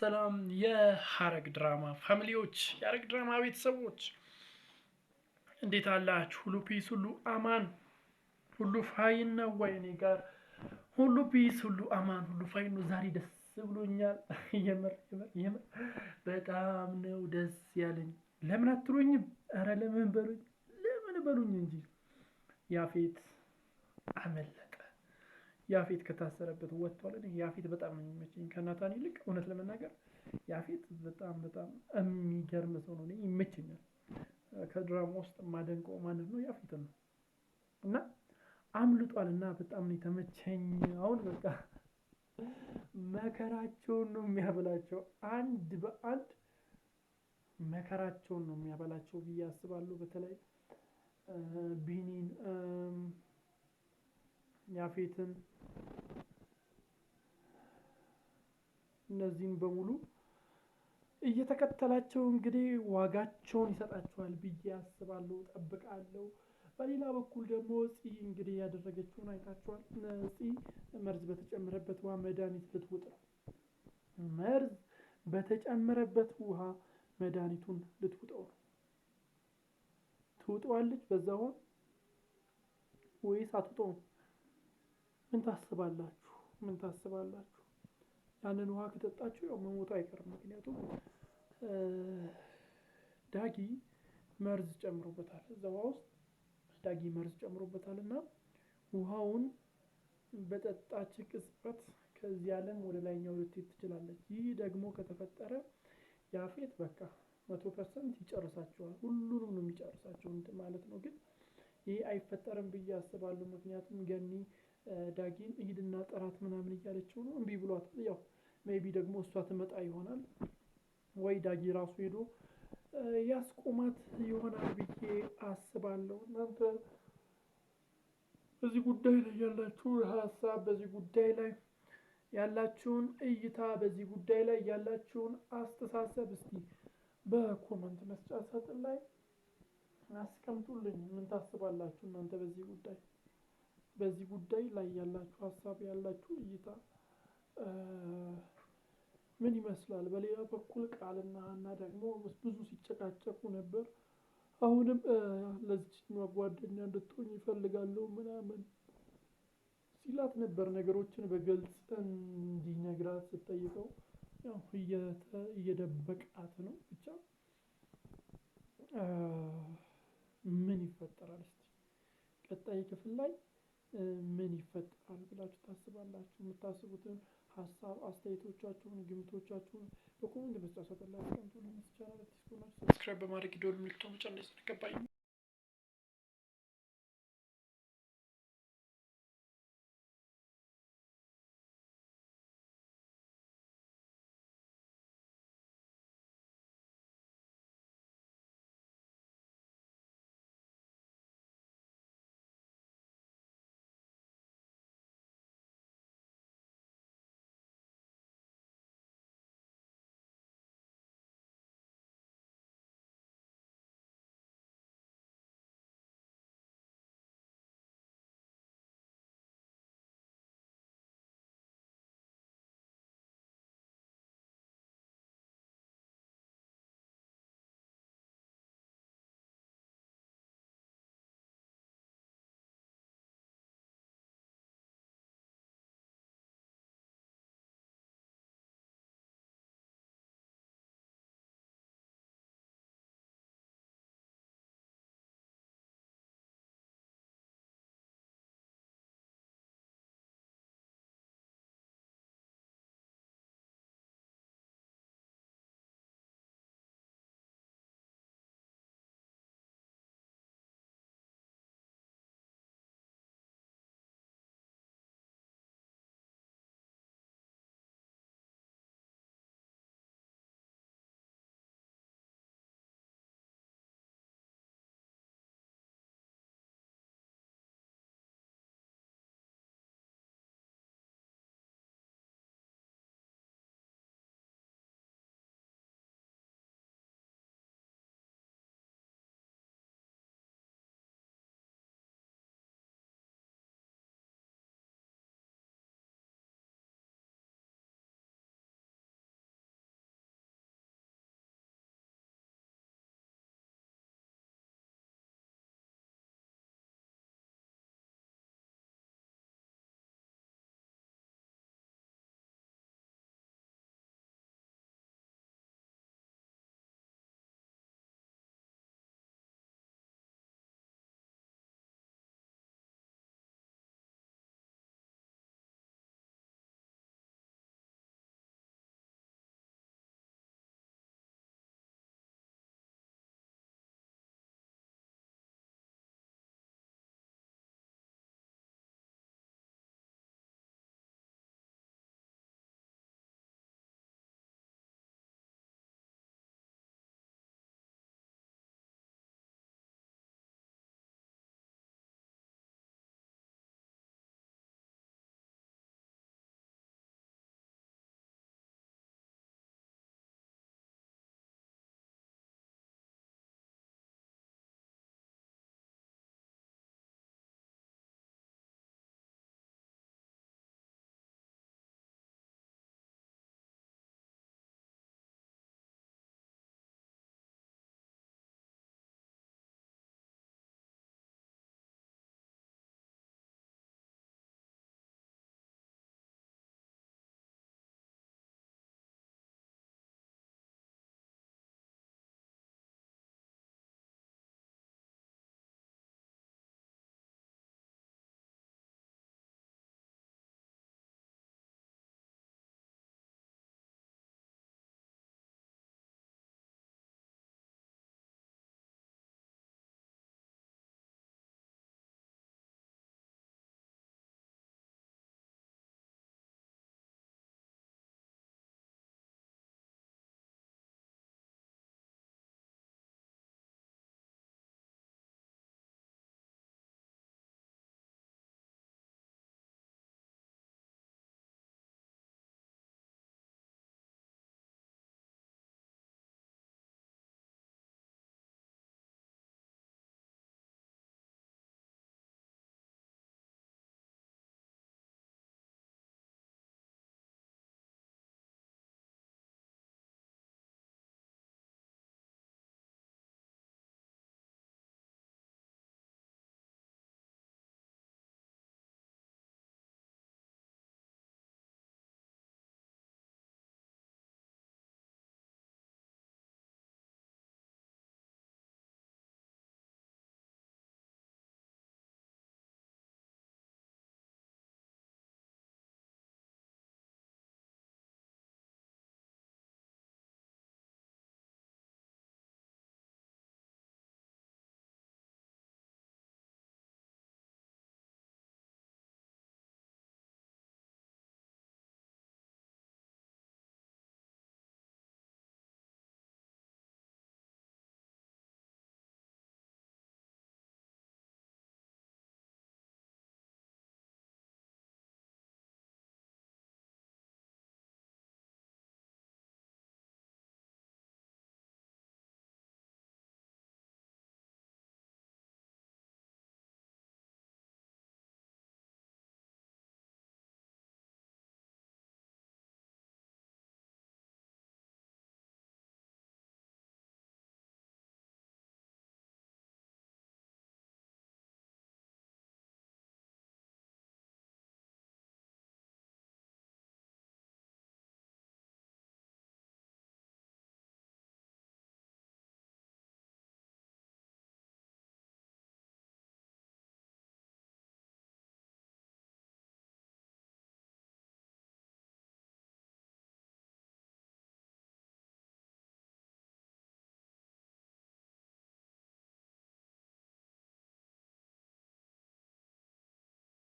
ሰላም የሐረግ ድራማ ፋሚሊዎች፣ የሐረግ ድራማ ቤተሰቦች እንዴት አላችሁ? ሁሉ ፒስ፣ ሁሉ አማን፣ ሁሉ ፋይን ነው ወይ? እኔ ጋር ሁሉ ፒስ፣ ሁሉ አማን፣ ሁሉ ፋይን ነው። ዛሬ ደስ ብሎኛል። የምር በጣም ነው ደስ ያለኝ። ለምን አትሉኝም? ኧረ ለምን በሉኝ፣ ለምን በሉኝ እንጂ ያፌት አመለጠ። ያፌት ከታሰረበት ወጥቷል። እኔ ያፌት በጣም ነው የሚመቸኝ ከናታን ይልቅ። እውነት ለመናገር ያፌት በጣም የሚገርም ሰው ነው። እኔ ይመቸኛል። ከድራማ ውስጥ የማደንቀው ማለት ነው ያፌት ነው። እና አምልጧል እና በጣም ነው የተመቸኝ። አሁን በቃ መከራቸውን ነው የሚያበላቸው፣ አንድ በአንድ መከራቸውን ነው የሚያበላቸው ብዬ አስባለሁ። በተለይ ቢኒን፣ ያፌትን፣ እነዚህን በሙሉ እየተከተላቸው እንግዲህ ዋጋቸውን ይሰጣቸዋል ብዬ አስባለሁ፣ ጠብቃለሁ። በሌላ በኩል ደግሞ ፂ እንግዲህ ያደረገችውን አይታችኋል። ፂ መርዝ በተጨመረበት ውሃ መድኃኒት ልትውጥ ነው። መርዝ በተጨመረበት ውሃ መድኃኒቱን ልትውጠው ነው። ትውጠዋለች በዛው ወይስ አትውጠውም? ምን ታስባላችሁ? ምን ታስባላችሁ? ያንን ውሃ ከጠጣችሁ ያው መሞቱ አይቀርም። ምክንያቱም ዳጊ መርዝ ጨምሮበታል። እዛ ውሃ ውስጥ ዳጊ መርዝ ጨምሮበታል እና ውሃውን በጠጣች ቅጽበት ከዚህ ዓለም ወደ ላይኛው ልትሄድ ትችላለች። ይህ ደግሞ ከተፈጠረ ያፌት በቃ 100% ይጨርሳቸዋል። ሁሉንም ነው የሚጨርሳቸው ማለት ነው። ግን ይሄ አይፈጠርም ብዬ አስባለሁ። ምክንያቱም ገኒ ዳጊን ሂድና ጥራት ምናምን እያለችው ነው፣ እምቢ ብሏታል። ያው ሜቢ ደግሞ እሷ ትመጣ ይሆናል ወይ ዳጊ ራሱ ሄዶ ያስቆማት ይሆናል ብዬ አስባለሁ። እናንተ በዚህ ጉዳይ ላይ ያላችሁን ሀሳብ፣ በዚህ ጉዳይ ላይ ያላችሁን እይታ፣ በዚህ ጉዳይ ላይ ያላችሁን አስተሳሰብ እስቲ በኮመንት መስጫ ሳጥን ላይ አስቀምጡልኝ። ምን ታስባላችሁ እናንተ በዚህ ጉዳይ ላይ ያላችሁ ሀሳብ፣ ያላችሁ እይታ ምን ይመስላል? በሌላ በኩል ቃልና ሀና ደግሞ ብዙ ሲጨቃጨቁ ነበር። አሁንም ለዚህኛው ጓደኛ እንድትሆኝ ይፈልጋለሁ ምናምን ሲላት ነበር። ነገሮችን በግልጽ እንዲነግራት ስትጠይቀው ያው እየደበቃት ነው። ብቻ ምን ይፈጠራል? እስቲ ቀጣይ ክፍል ላይ ምን ይፈጠራል ብላችሁ ታስባላችሁ? የምታስቡትን ሀሳብ አስተያየቶቻችሁን፣ ግምቶቻችሁን በኮሜንት መስጫ ሳጥን ላይ አስቀምጡልኝ። ቻናል ሰብስክራይብ በማድረግ ደወል ምልክቱን መጫን እንዳይዘነጋ።